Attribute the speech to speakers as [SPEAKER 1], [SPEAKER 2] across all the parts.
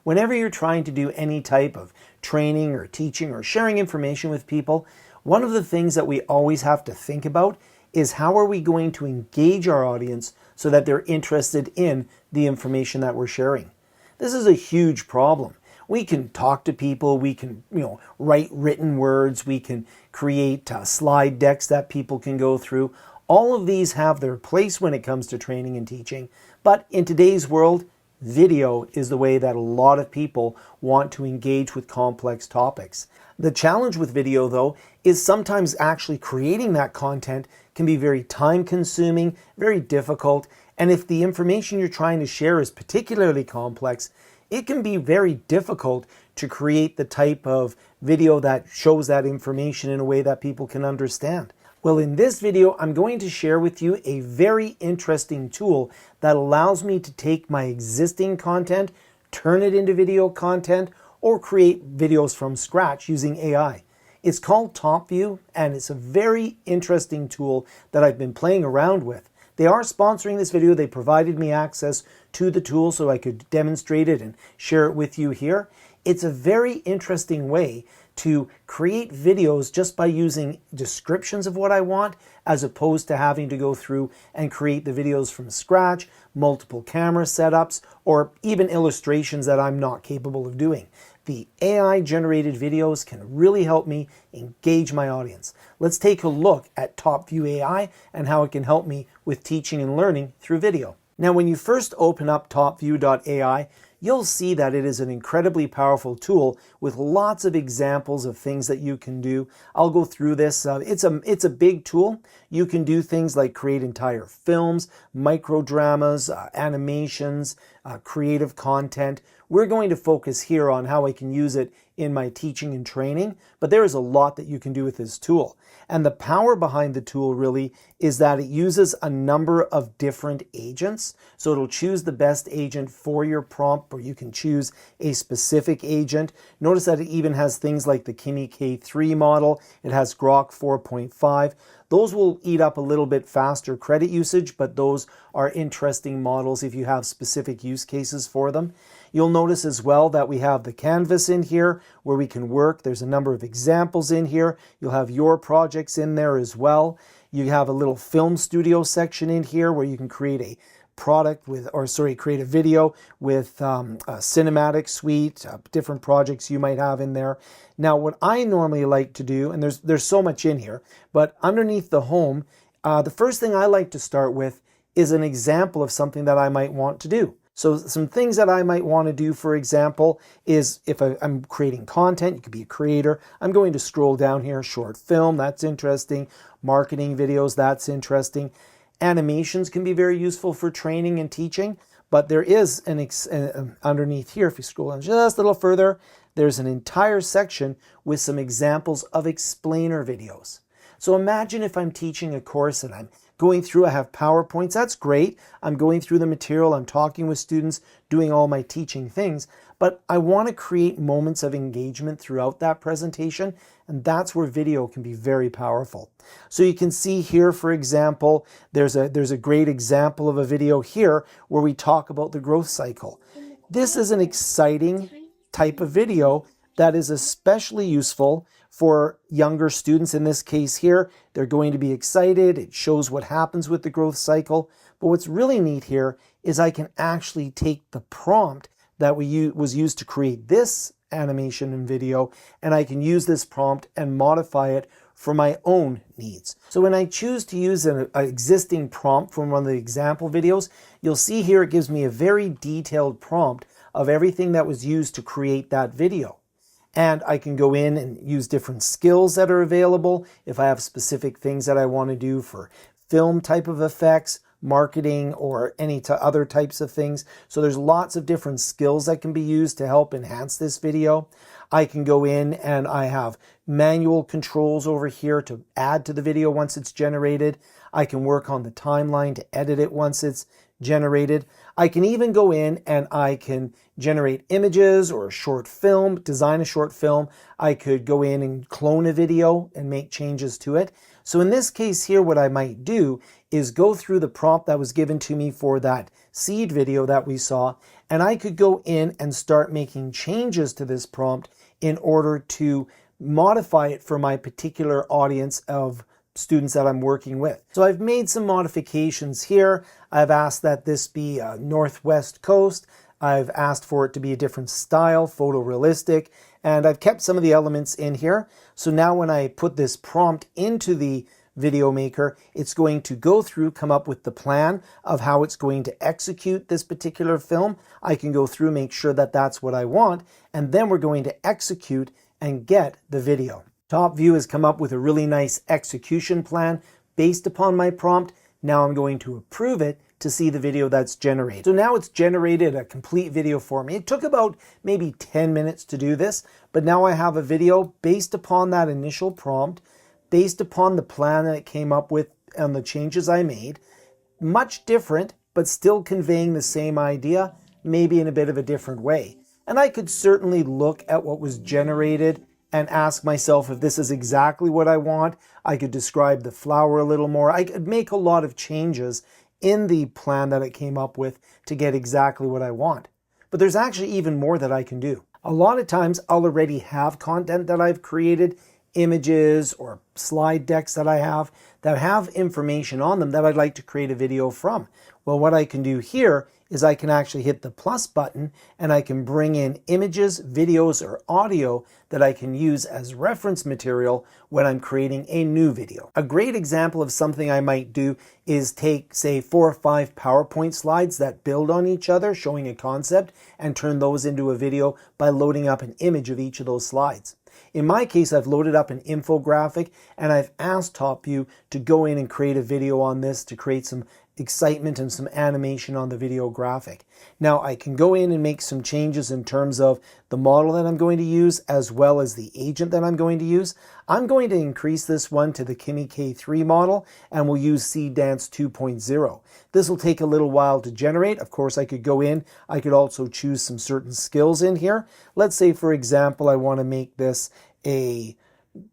[SPEAKER 1] Whenever you're trying to do any type of training or teaching or sharing information with people, one of the things that we always have to think about is how are we going to engage our audience so that they're interested in the information that we're sharing. This is a huge problem. We can talk to people, we can write written words, we can create slide decks that people can go through. All of these have their place when it comes to training and teaching, but in today's world, video is the way that a lot of people want to engage with complex topics. The challenge with video, though, is sometimes actually creating that content can be very time-consuming, very difficult, and if the information you're trying to share is particularly complex, it can be very difficult to create the type of video that shows that information in a way that people can understand. Well, in this video, I'm going to share with you a very interesting tool that allows me to take my existing content, turn it into video content, or create videos from scratch using AI. It's called Topview, and it's a very interesting tool that I've been playing around with. They are sponsoring this video. They provided me access to the tool so I could demonstrate it and share it with you here. It's a very interesting way to create videos just by using descriptions of what I want, as opposed to having to go through and create the videos from scratch, multiple camera setups, or even illustrations that I'm not capable of doing. The AI-generated videos can really help me engage my audience. Let's take a look at Topview.ai and how it can help me with teaching and learning through video. Now, when you first open up Topview.ai, you'll see that it is an incredibly powerful tool with lots of examples of things that you can do. I'll go through this. It's a big tool. You can do things like create entire films, micro dramas, animations, creative content. We're going to focus here on how I can use it in my teaching and training, but there is a lot that you can do with this tool. And the power behind the tool really is that it uses a number of different agents. So it'll choose the best agent for your prompt, or you can choose a specific agent. Notice that it even has things like the Kimi K3 model. It has Grok 4.5. Those will eat up a little bit faster credit usage, but those are interesting models if you have specific use cases for them. You'll notice as well that we have the canvas in here where we can work. There's a number of examples in here. You'll have your projects in there as well. You have a little film studio section in here where you can create a create a video with a cinematic suite, different projects you might have in there. Now, what I normally like to do, and there's so much in here, but underneath the home, the first thing I like to start with is an example of something that I might want to do. So some things that I might want to do, for example, is if I'm creating content, you could be a creator. I'm going to scroll down here, short film, that's interesting. Marketing videos, that's interesting. Animations can be very useful for training and teaching, but there is underneath here, if you scroll down just a little further, there's an entire section with some examples of explainer videos. So imagine if I'm teaching a course and I'm going through, I have PowerPoints, that's great. I'm going through the material, I'm talking with students, doing all my teaching things, but I want to create moments of engagement throughout that presentation, and that's where video can be very powerful. So you can see here, for example, there's a great example of a video here where we talk about the growth cycle. This is an exciting type of video that is especially useful for younger students. In this case here, they're going to be excited. It shows what happens with the growth cycle. But what's really neat here is I can actually take the prompt that was used to create this animation and video, and I can use this prompt and modify it for my own needs. So when I choose to use an existing prompt from one of the example videos, you'll see here it gives me a very detailed prompt of everything that was used to create that video. And I can go in and use different skills that are available if I have specific things that I want to do for film type of effects, marketing, or any other types of things. So there's lots of different skills that can be used to help enhance this video. I can go in and I have manual controls over here to add to the video once it's generated. I can work on the timeline to edit it once it's generated. I can even go in and I can generate images or a short film, design a short film. I could go in and clone a video and make changes to it. So in this case here, what I might do is go through the prompt that was given to me for that seed video that we saw, and I could go in and start making changes to this prompt in order to modify it for my particular audience of students that I'm working with. So I've made some modifications here. I've asked that this be a northwest coast. I've asked for it to be a different style, photorealistic, and I've kept some of the elements in here. So now when I put this prompt into the video maker, it's going to go through, come up with the plan of how it's going to execute this particular film. I can go through, make sure that that's what I want, and then we're going to execute and get the video. Topview has come up with a really nice execution plan based upon my prompt. Now I'm going to approve it to see the video that's generated. So now it's generated a complete video for me. It took about maybe 10 minutes to do this, but now I have a video based upon that initial prompt, based upon the plan that it came up with and the changes I made. Much different, but still conveying the same idea, maybe in a bit of a different way. And I could certainly look at what was generated and ask myself if this is exactly what I want. I could describe the flower a little more. I could make a lot of changes in the plan that it came up with to get exactly what I want. But there's actually even more that I can do. A lot of times I'll already have content that I've created, images or slide decks that I have that have information on them that I'd like to create a video from. Well, what I can do here is I can actually hit the plus button and I can bring in images, videos, or audio that I can use as reference material when I'm creating a new video. A great example of something I might do is take, say, 4 or 5 PowerPoint slides that build on each other, showing a concept, and turn those into a video by loading up an image of each of those slides. In my case, I've loaded up an infographic and I've asked Topview to go in and create a video on this to create some excitement and some animation on the video graphic. Now I can go in and make some changes in terms of the model that I'm going to use as well as the agent that I'm going to use. I'm going to increase this one to the Kimi K3 model and we'll use Seed Dance 2.0. This will take a little while to generate. Of course, I could go in, I could also choose some certain skills in here. Let's say, for example, I want to make this a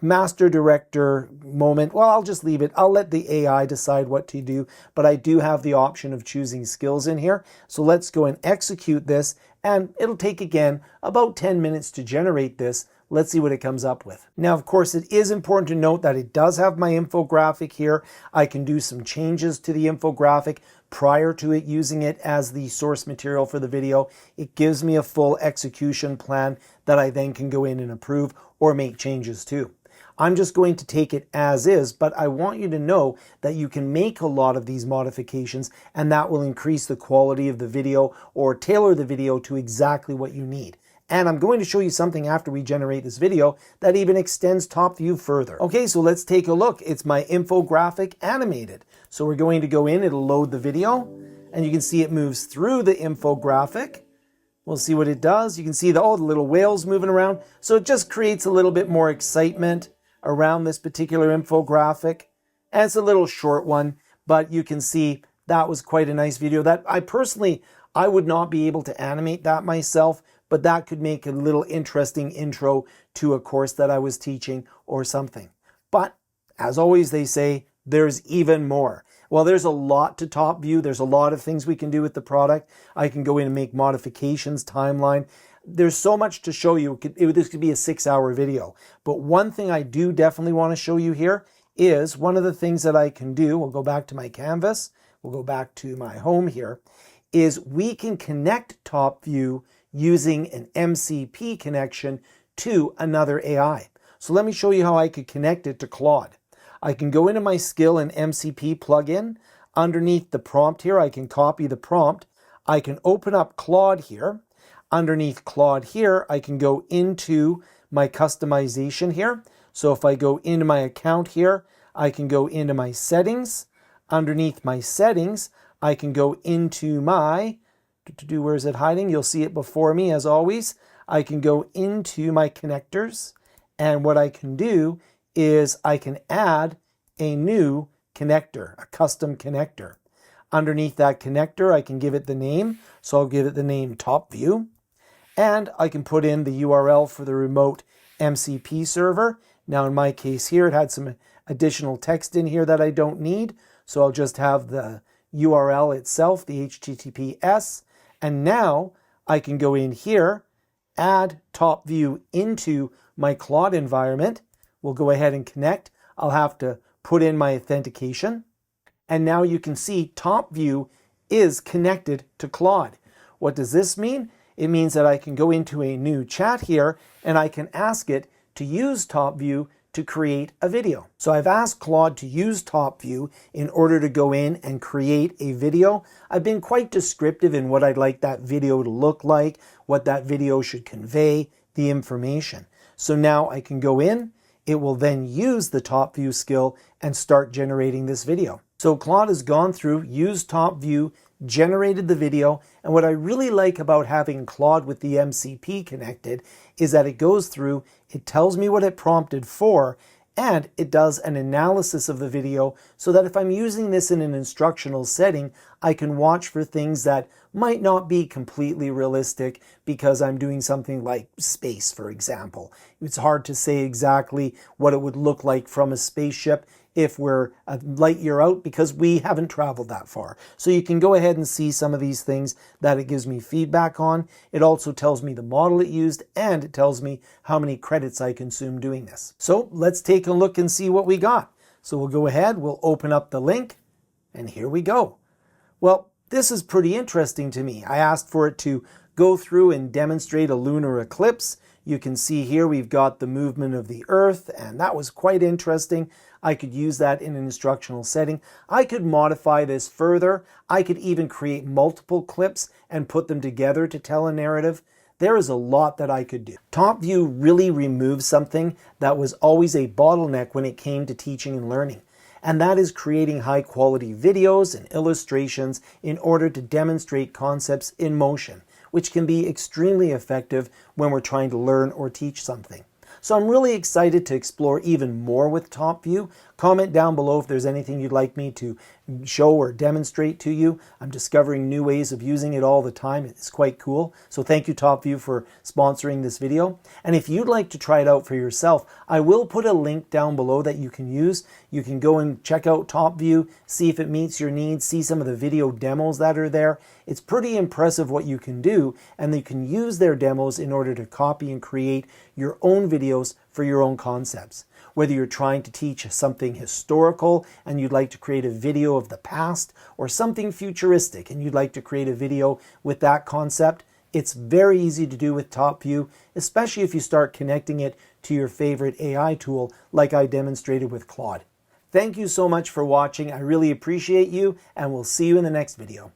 [SPEAKER 1] master director moment. Well, I'll just leave it. I'll let the AI decide what to do, but I do have the option of choosing skills in here. So let's go and execute this, and it'll take, again, about 10 minutes to generate this. Let's see what it comes up with. Now, of course, it is important to note that it does have my infographic here. I can do some changes to the infographic prior to it using it as the source material for the video. It gives me a full execution plan that I then can go in and approve or make changes to. I'm just going to take it as is, but I want you to know that you can make a lot of these modifications and that will increase the quality of the video or tailor the video to exactly what you need. And I'm going to show you something after we generate this video that even extends Topview further. Okay, so let's take a look. It's my infographic animated. So we're going to go in, it'll load the video, and you can see it moves through the infographic. We'll see what it does. You can see the little whales moving around. So it just creates a little bit more excitement around this particular infographic. And it's a little short one, but you can see that was quite a nice video that I would not be able to animate that myself, but that could make a little interesting intro to a course that I was teaching or something. But as always, they say there's even more. Well, there's a lot to Topview. There's a lot of things we can do with the product. I can go in and make modifications, timeline. There's so much to show you. This could be a 6-hour video. But one thing I do definitely want to show you here is one of the things that I can do. We'll go back to my canvas. We'll go back to my home here. Is we can connect Topview using an MCP connection to another AI. So let me show you how I could connect it to Claude. I can go into my skill and MCP plugin. Underneath the prompt here, I can copy the prompt. I can open up Claude here. Underneath Claude here, I can go into my customization here. So if I go into my account here, I can go into my settings. Underneath my settings, I can go into my, where is it hiding? You'll see it before me as always. I can go into my connectors, and what I can do is I can add a new connector, a custom connector. Underneath that connector, I can give it the name. So I'll give it the name Topview. And I can put in the URL for the remote MCP server. Now in my case here, it had some additional text in here that I don't need. So I'll just have the URL itself, the HTTPS, and now I can go in here, add Topview into my Claude environment. We'll go ahead and connect. I'll have to put in my authentication. And now you can see Topview is connected to Claude. What does this mean? It means that I can go into a new chat here and I can ask it to use Topview to create a video. So I've asked Claude to use Topview in order to go in and create a video. I've been quite descriptive in what I'd like that video to look like, what that video should convey, the information. So now I can go in, it will then use the Topview skill and start generating this video. So Claude has gone through, used Topview, generated the video, and what I really like about having Claude with the MCP connected is that it goes through, it tells me what it prompted for, and it does an analysis of the video so that if I'm using this in an instructional setting, I can watch for things that might not be completely realistic because I'm doing something like space, for example. It's hard to say exactly what it would look like from a spaceship if we're a light year out because we haven't traveled that far. So you can go ahead and see some of these things that it gives me feedback on. It also tells me the model it used and it tells me how many credits I consumed doing this. So let's take a look and see what we got. So we'll go ahead, we'll open up the link, and here we go. Well, this is pretty interesting to me. I asked for it to go through and demonstrate a lunar eclipse. You can see here we've got the movement of the Earth, and that was quite interesting. I could use that in an instructional setting. I could modify this further. I could even create multiple clips and put them together to tell a narrative. There is a lot that I could do. Topview really removes something that was always a bottleneck when it came to teaching and learning, and that is creating high quality videos and illustrations in order to demonstrate concepts in motion, which can be extremely effective when we're trying to learn or teach something. So I'm really excited to explore even more with Topview. Comment down below if there's anything you'd like me to show or demonstrate to you. I'm discovering new ways of using it all the time. It's quite cool. So thank you, Topview, for sponsoring this video. And if you'd like to try it out for yourself, I will put a link down below that you can use. You can go and check out Topview, see if it meets your needs, see some of the video demos that are there. It's pretty impressive what you can do, and you can use their demos in order to copy and create your own videos for your own concepts. Whether you're trying to teach something historical and you'd like to create a video of the past, or something futuristic and you'd like to create a video with that concept, it's very easy to do with Topview, especially if you start connecting it to your favorite AI tool like I demonstrated with Claude. Thank you so much for watching. I really appreciate you, and we'll see you in the next video.